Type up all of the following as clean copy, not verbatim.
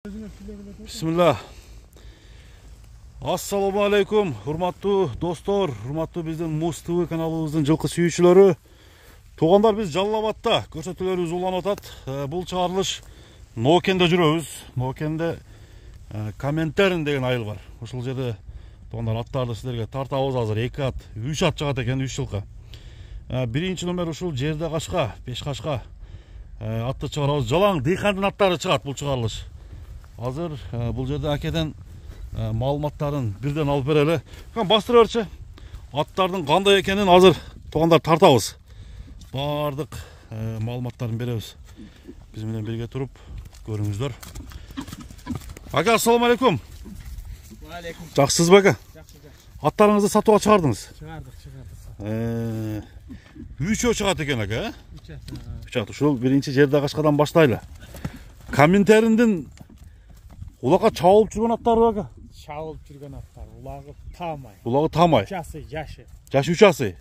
Bismillah. Assalamu alaikum, hurmattуу достор, hurmattуу биздин Муз ТВ каналыбыздын жылкы сүйүүчүлөрү. Туугандар, биз Жалал Абадта көрсөтүүлөрүбүз уланып атат. Бул чыгарылыш Ноокенде жүрөбүз. Ноокенде Коминтерн деген айыл бар. Ошол жерде туугандар аттарды силерге тартабыз азыр. 2 ат, 3 ат чыгат экен, 3 жылкы. Биринчи номер ушул жерде кашка, Бешкашка атты чыгарабыз. Жалаң дыйкандын аттары чыгат бул чыгарылыш. Азыр бул жерде акеден маалыматтарын бирден алып берели. Бастыра берчи. Аттардын кандай экенин азыр туугандар тартабыз. Бардык маалыматтарын беребиз. Биз менен бирге туруп көрүңүздөр. Ака, ассаламу алейкум. Ва алейкум. Жакшысызбы ака? Жакшы. Аттарыңызды сатууга чыгардыңыз? Чыгардык. Үчөө чыгат экен ака, 3 ат. Ушул биринчи жерде кашкадан баштайлы. Коминтерндин улакка чабылып жүргөн аттары ака? Чабылып жүргөн аттар. Улагы таамай. Улагы таамай. Жашы. Жашы 3 асы.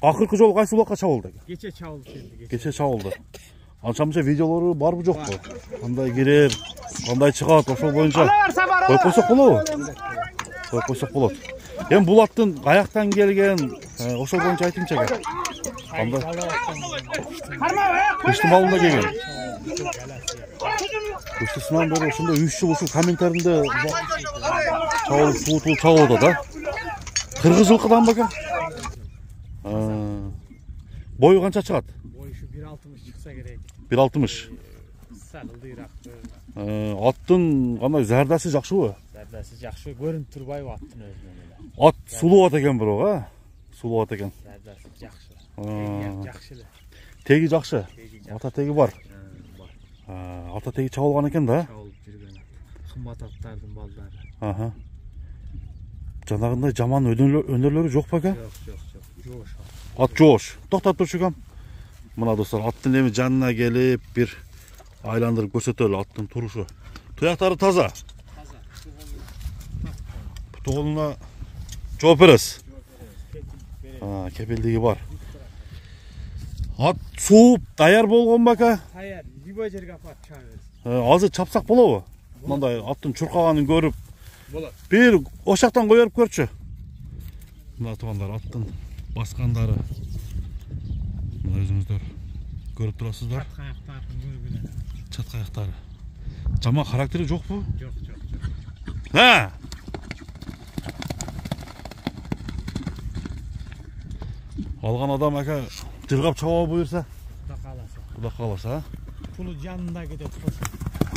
Акыркы жолу кайсы улакка чабылды ака? Кече чабылып келди. Кече чабылды. Анча-мынча видеолору барбы жокпу? Кандай кирер, кандай чыгат, ошол боюнча коюп койсок болобу? Коюп койсок болот. Эми бул аттын каяктан келген, ошол боюнча айтыңчы ака. Кандай? Кыштын балында келген. Кыштысынан бери ошондо 3 жыл ушул Коминтернде чабылып, суутулуп чабылды да. Кыргыз жылкыданбы ака? Бою канча чыгат? Бою 1.60 чыкса керек. 1.60. Сагылдыйраак. Аттын кандай зардасы жакшыбы? Зардасы жакшы, көрүнүп турбайбы аттын өзүнөн эле. Ат сулуу ат экен бирок, сулуу ат экен. Зардасы жакшы. Теги жакшы эле. Теги жакшы. Ата теги бар. Бар. Ата теги чабылган экен да? Чабылып жүргөн ат. Кымбат аттардын балдары. Жанагындай жаман өнөрлөрү жокпу ака? Жок. Жоош. Ат жоош. Токтоп турчу кам. Мына достор, аттын эми жанына келип бир айландырып көрсөтөлү аттын турушу. Туяктары таза. Тоголуна жооп бересиз. Кепилдиги бар. Ат сууп даяр болгонбу ака? Даяр, любой жерге апарып чабабыз. Азыр чапсак болобу? Мындай аттын чуркаганын көрүп. Болот. Бир ошактан кое берип көрчү. Мына туугандар, аттын баскандары. Мына өзүңүздөр көрүп турасыздар. Каяктардын көргүлө. Чат каяктары. Жаман характери жокпу? Жок. Алган адам ака жыргап чаба буюрса? Куда кааласа. Пулу жанында кетет.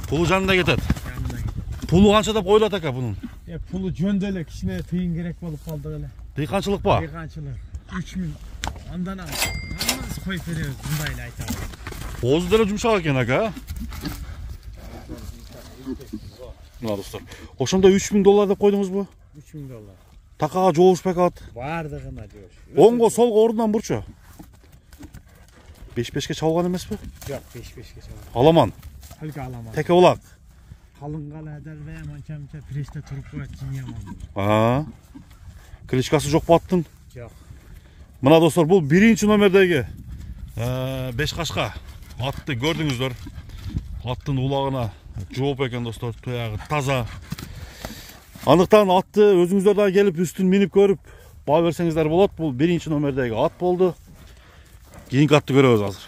Пулу жанында кетет. Пулу канча деп ойлот ака бунун? Пулу жөндө эле кичине тыйын керек болуп калды эле. Дыйканчылык ба? Дыйканчылык. 3000. Андан аммаз коюп беребиз, мындай эле айтабыз. Озу деле жумшак экен ака. Мына достор. Ошондо $3000 деп койдуңузбу? $3000. Такага жоошпу ат? Бардыгына жоош. Оңго солго ордунан бурчу. 5-5ке чабылган эмеспи? Жок, 5-5ке чабылган. Аламан. Halka alamam. Теке улак. Kalın kala eder ve mança preşte turup koyat cinyamam. Кличкасы жок bu аттын? Жок. Мына достор, бул биринчи номердеги Бешкашка атты көрдүңүздөр. Аттын улагына жооп экен достор, туягы таза. Андыктан атты өзүңүздөр да келип үстүн минип көрүп баа берсеңиздер болот. Бул биринчи номердеги ат болду. Кийинки атты көрөбүз азыр.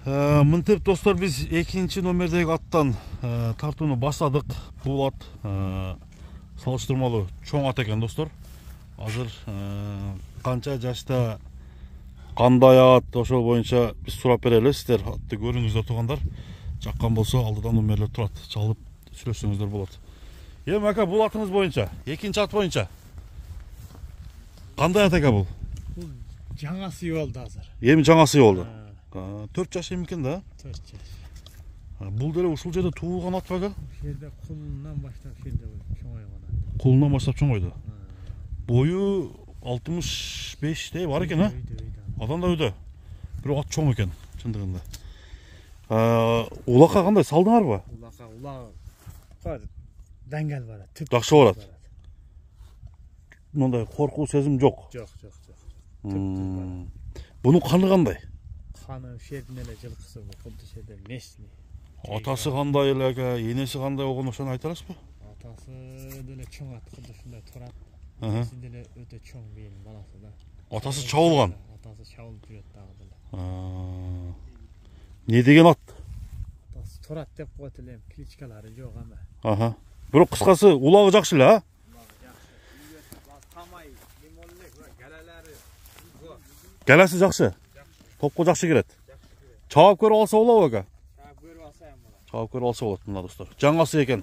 Мынтип достор, биз экинчи номердеги аттан тартууну баштадык. Бул ат салыштырмалуу чоң ат экен достор. Азыр канча жашта, кандай ат, ошол боюнча биз сурап берели. Сиздер атты көрүңүздөр туугандар. Жаккан болсо алдыдан номерлер турат. Чалып сүйлөшсөңүздөр болот. Эми ака, бул атыңыз боюнча, экинчи ат боюнча кандай ат ака бул? Бул жаңа сый болду азыр. Эми жаңа сый болду. 4 жаш эмекен да? 4 жаш. Бул деле ушул жерде туулган ат бага? Ушул жерде кулунан баштап жерде чоңойгон ат. Кулунан баштап чоңойду. Бою 65 бар экен, Адам да өйдө. Бирок ат чоң экен, чындыгында. Улакка кандай салдыңарбы? Улакка деңгел барат. Жакшы барат. мындай коркуу сезим жок. Жоқ. Bunun kanı kандай? Kanı şerdin ele жылқысы bu, құдды şerde местный. Atası kандай elege, yenesi kандай oğlunu sen aytarız mı? Atası деле чоң ат, құдды şunday турат. Hı. Енесі деле өтө чоң бейин баласы да. Atası çavulgan. Atası çavulup жүрөт дагы деле. Ne degen at? Atası турат деп коет элем, кличкалары жок ама. Aha. Biri kıskası ulağı jakşı la. Tamay, limonluk ve geleleri. Gelesi jakşı. Topko jakşı giret. Çağap körüp alsa bolобу aka. Çağap körüp alsayam bolat. Çağap körüp alsa bolat mına dostlar. Жаңасы eken.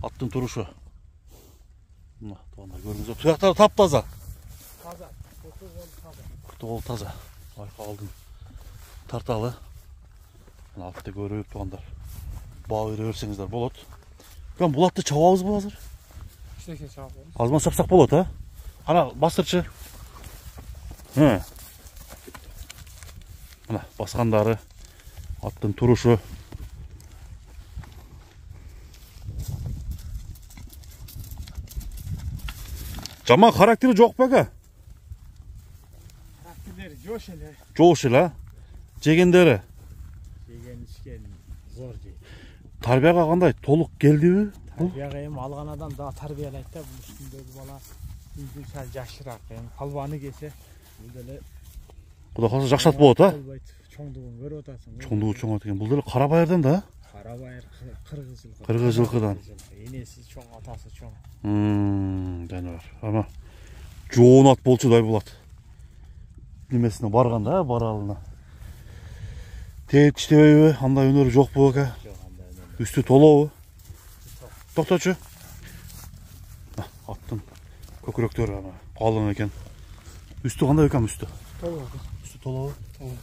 Attın turuşu. Mına tuğanlar görünüzü. Tuyakları taptaza. Taza, kutu taza. Kutu taza. Ayka aldın. Tartalı. Mına atты görüp tuğanlar. Bağ versеңizdер болот. Kan bulatты çababız bu hazır. İşte çağap. Azman sapsak bolot ha. Ana bastırçı. He. Ana baskanları. Attın turuşu. Jaman karakteri jok beka. Karakterleri joş ele. Joşu la. Jegenderi. Jegen içken zor jey. Tarbiyaga kандай? Толук келдиби? Tarbiyaga hem algan adam daha tarbiyalayt da bu üstündeki bala. Bizden sal jaşırak hem palvanı gelse bu dele Kuda kalsa jakşat bolot ha. Çoңдугун көрүп атасың. Çoğunluğu çoğun atken. Бұл деле Карабайырдан да? Карабайыр кыргыз жылкы. Кыргыз жылкыдан. Энеси чоң, атасы чоң. Дәні бар. Ama жоон ат болчудай болот. Немесине барганда, баралына. Тээп тиштебейби? Андай өнөрү жок бу ака. Жок андай өнөр. Üstü толобу? Токточу. Аттын көкүрөктөрү ана калың экен. Üstü кандай экен üstü? Толобу. Üstü толобу? Толобу.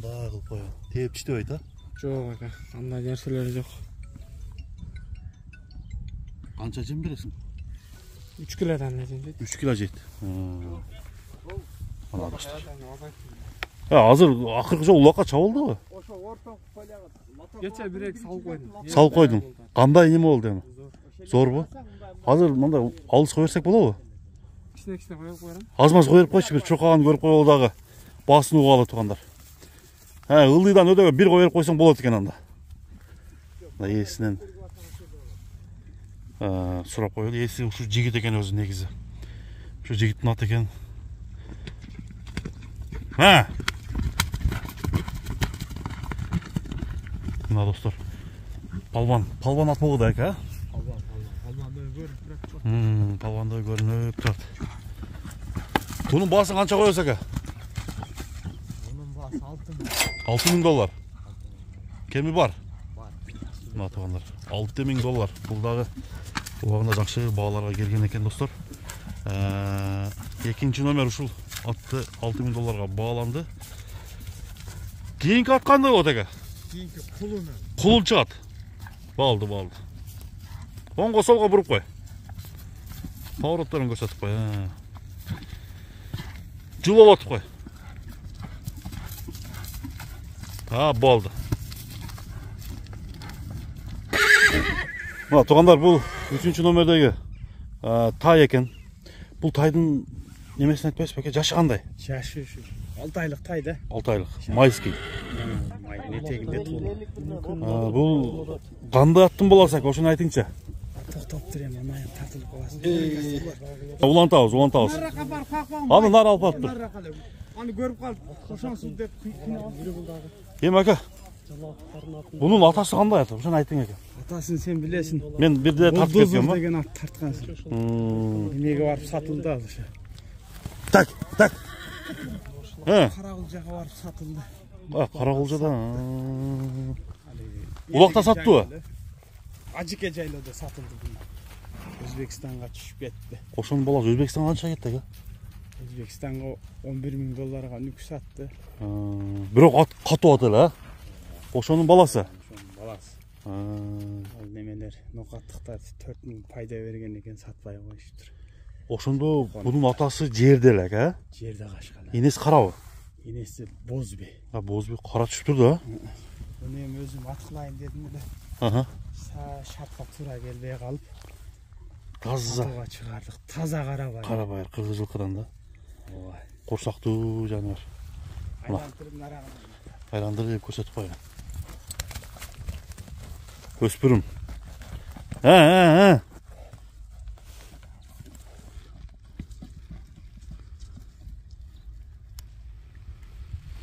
Дай кылып коём. Тээп тиштебейт а? Жок ака, андай нерселери жок. Канча жем бересиң? 3 kilodan ne dedi? 3 kilo жейт. Ana dostlar. Азыр акыркы жолу улакка чабылдыбы? Ошо ортоң поляга. Geçe birek салып койдум. Салып койдуң. Кандай неме болду эми? Зорбу? Азыр мындай алыска берсек болобу? Кичине коюп коерам. Аз-маз коюп койчу, бир чуркаган көрүп коелу дагы. Басын угалы тугандар. Ылдыйдан өдөгө бир коюп койсоң болот экен анда. Мына ээсинен сурап коелу. Ээси ушу жигит экен өзү негизи. Ушу жигиттин аты экен. Мына достор. Палван ат болду экен, а? Палванды көрүп турат. Палванды көрүнүп турат. Bunun baası kança koyuyorsak ha? Bunun baası $6.000. Kemi var? Var. Mına tuğanlar. $6.000. Buldağı uğağında жақсы bağlara gelgen eken dostlar. Ekinci nömer uşul attı $6.000'ga bağlandı. Keyinki at kanday o teke? Keyinki kulunu. Kulunçu at. Bağıldı. Onga solga burup koy. Pavrotlarını gösterip koy. Жылап қой. Болды. Мына туғандар, бұл 3-ші номердегі тай екен. Бұл тайдың немесін айтпайсыз ба? Жашы қандай? Жашы 6 айлық тай да. 6 айлық. Майский. Майдың етегінде туылды. Бұл қандай аттың боласақ, ошыны айтыңызшы. Тоқтап тұрем, анайын тартылып қаласың. Улантауыз. Аны нар алып алып тұр. Аны көріп қалып, қошансыз деп қинаған. Ем әке, бұның атасы қандай аты? Бұшын айтың әке. Атасын сен білесің. Мен бірде тартып кеткен ба? Деген ат тартқансың. Немеге барып сатылды алышы. Так. Қарағылжаға барып сатылды. Қарағылжада. Улақта сатты ба? Acıke жайлауда сатылды бұл. Өзбекстанға түшіп кетті. Қошының баласы Өзбекстанға қанша кетті әке? Өзбекстанға $11.000 нүк сатты. Бірақ ат қату ат әлі, Қошының баласы? Қошының баласы. Ал немелер, ноқаттықтар 4.000 пайда берген екен, сатпай қойыштыр. Қошында бұның атасы жерде әлі, ә? Жерде қашқалы. Енесі қарауы? Енесі Бозбе. Бозбе қара түсіп тұр да? Бұны өзім атқылайын дедім де. Шартқа тура келбей қалып. Таза. Атуға чыгардык. Таза карабай. Карабайыр, кыргыз жылкыдан да. Ой. Корсактуу жаныбар. Айлантырып нарагына. Айландырып көрсөтүп койгон. Өспүрүм. Ә.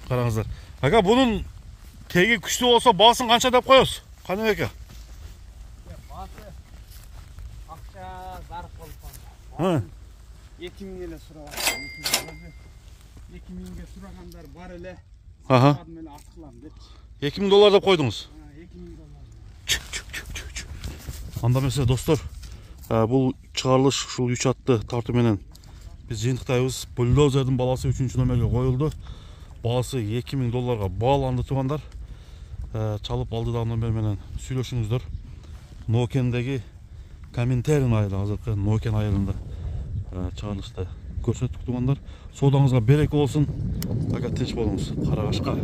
Караңыздар. Ага, бунун теги күчтүү болсо баасын канча деп коебуз? Кане эке? Басы акча зарык болуп Ха. 2000 эле сурап. 2000ге сурагандар бар эле. Аха. Адам эле аткылам депчи. 2000 доллар деп койдуңуз. 2000 доллар. Анда эмесе достор, бул чыгарылыш ушул 3 атты тартуу менен биз жыйынтыктайбыз. Бульдозердин баласы 3-чү номерге коюлду. Баасы 2000 долларга бааланды туугандар. Чалып алды да номер менен сүйлөшүңүздөр. Нокендеги комментарийин айылы, азыркы Нокен айылында чыгарылышта көрсөттүк туугандар. Соодаңызга береке болсун. Ага, тынч болуңуз. Карагашка.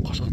Кашка